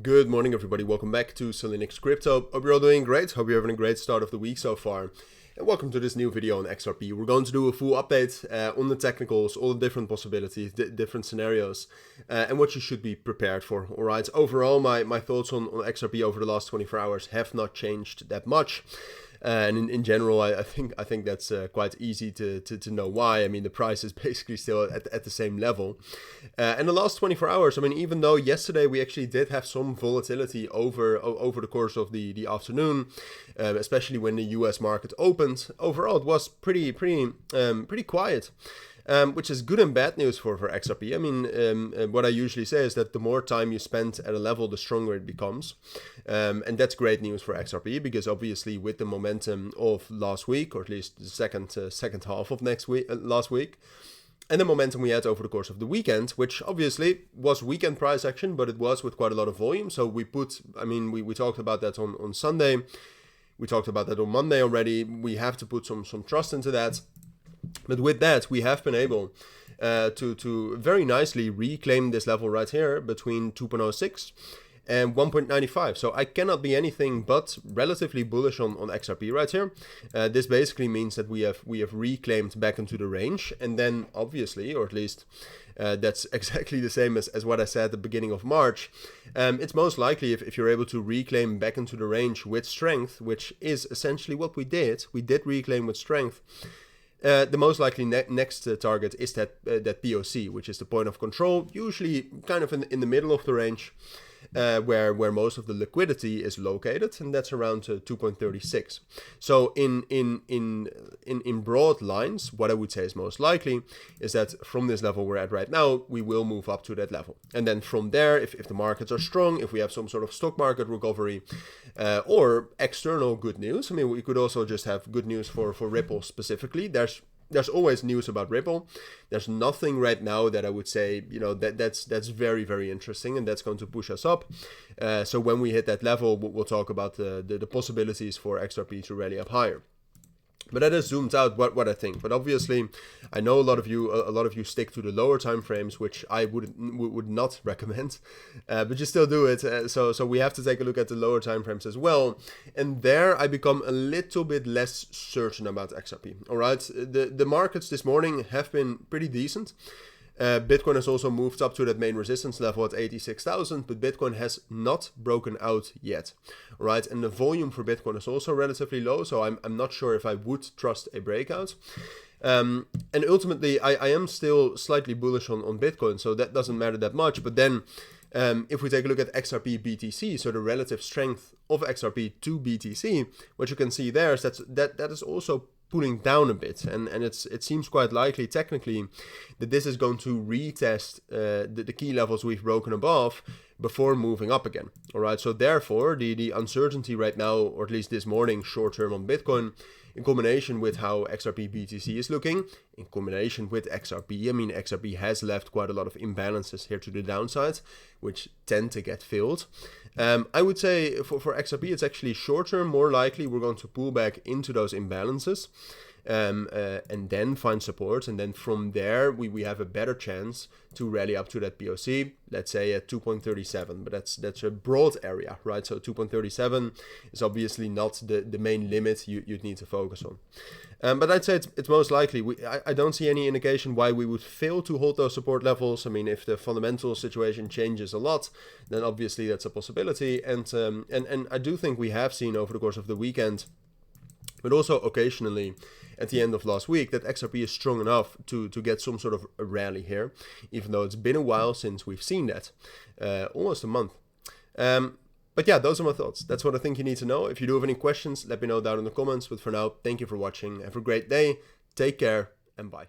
Good morning, everybody. Welcome back to cilinixfxcapital. Hope you're all doing great. Hope you're having a great start of the week so far. And welcome to this new video on XRP. We're going to do a full update on the technicals, all the different possibilities, different scenarios, and what you should be prepared for. All right. Overall, my thoughts on XRP over the last 24 hours have not changed that much. And in general, I think that's quite easy to know why. I mean, the price is basically still at the same level. And the last 24 hours, I mean, even though yesterday we actually did have some volatility over the course of the afternoon, especially when the US market opened, overall it was pretty quiet. Which is good and bad news for XRP. I mean, what I usually say is that the more time you spend at a level, the stronger it becomes. And that's great news for XRP because obviously with the momentum of last week, or at least the second half of last week, and the momentum we had over the course of the weekend, which obviously was weekend price action, but it was with quite a lot of volume. So we talked about that on Sunday. We talked about that on Monday already. We have to put some trust into that. But with that, we have been able to very nicely reclaim this level right here between 2.06 and 1.95. So I cannot be anything but relatively bullish on XRP right here. This basically means that we have reclaimed back into the range. And then obviously, or at least that's exactly the same as what I said at the beginning of March. It's most likely if you're able to reclaim back into the range with strength, which is essentially what we did. We did reclaim with strength. The most likely next target is that POC, which is the point of control, usually kind of in the middle of the range, where most of the liquidity is located, and that's around 2.36. So in broad lines, what I would say is most likely is that from this level we're at right now, we will move up to that level, and then from there, if the markets are strong, if we have some sort of stock market recovery, or external good news. I mean, we could also just have good news for Ripple specifically. There's always news about Ripple. There's nothing right now that I would say, that's very, very interesting, and that's going to push us up. So when we hit that level, we'll talk about the possibilities for XRP to rally up higher. But that is zoomed out what I think. But obviously, I know a lot of you stick to the lower time frames, which I would not recommend. But you still do it. So we have to take a look at the lower time frames as well. And there I become a little bit less certain about XRP. All right, the markets this morning have been pretty decent. Bitcoin has also moved up to that main resistance level at 86,000, but Bitcoin has not broken out yet, right? And the volume for Bitcoin is also relatively low, so I'm not sure if I would trust a breakout. And ultimately, I am still slightly bullish on Bitcoin, so that doesn't matter that much. But then, if we take a look at XRP BTC, so the relative strength of XRP to BTC, what you can see there is that is also pulling down a bit, and it seems quite likely technically that this is going to retest the key levels we've broken above before moving up again. All right, so therefore the uncertainty right now, or at least this morning short term on Bitcoin, in combination with how XRP BTC is looking, in combination with XRP, I mean XRP has left quite a lot of imbalances here to the downside, which tend to get filled. I would say for XRP, it's actually short term more likely we're going to pull back into those imbalances. And then find support, and then from there we have a better chance to rally up to that POC, let's say at 2.37, but that's a broad area, right? So 2.37 is obviously not the main limit you'd need to focus on. But I'd say it's most likely. I don't see any indication why we would fail to hold those support levels. I mean, if the fundamental situation changes a lot, then obviously that's a possibility. And I do think we have seen over the course of the weekend, but also occasionally at the end of last week, that XRP is strong enough to get some sort of a rally here, even though it's been a while since we've seen that, almost a month. But yeah, those are my thoughts. That's what I think you need to know. If you do have any questions, let me know down in the comments. But for now, thank you for watching. Have a great day. Take care and bye.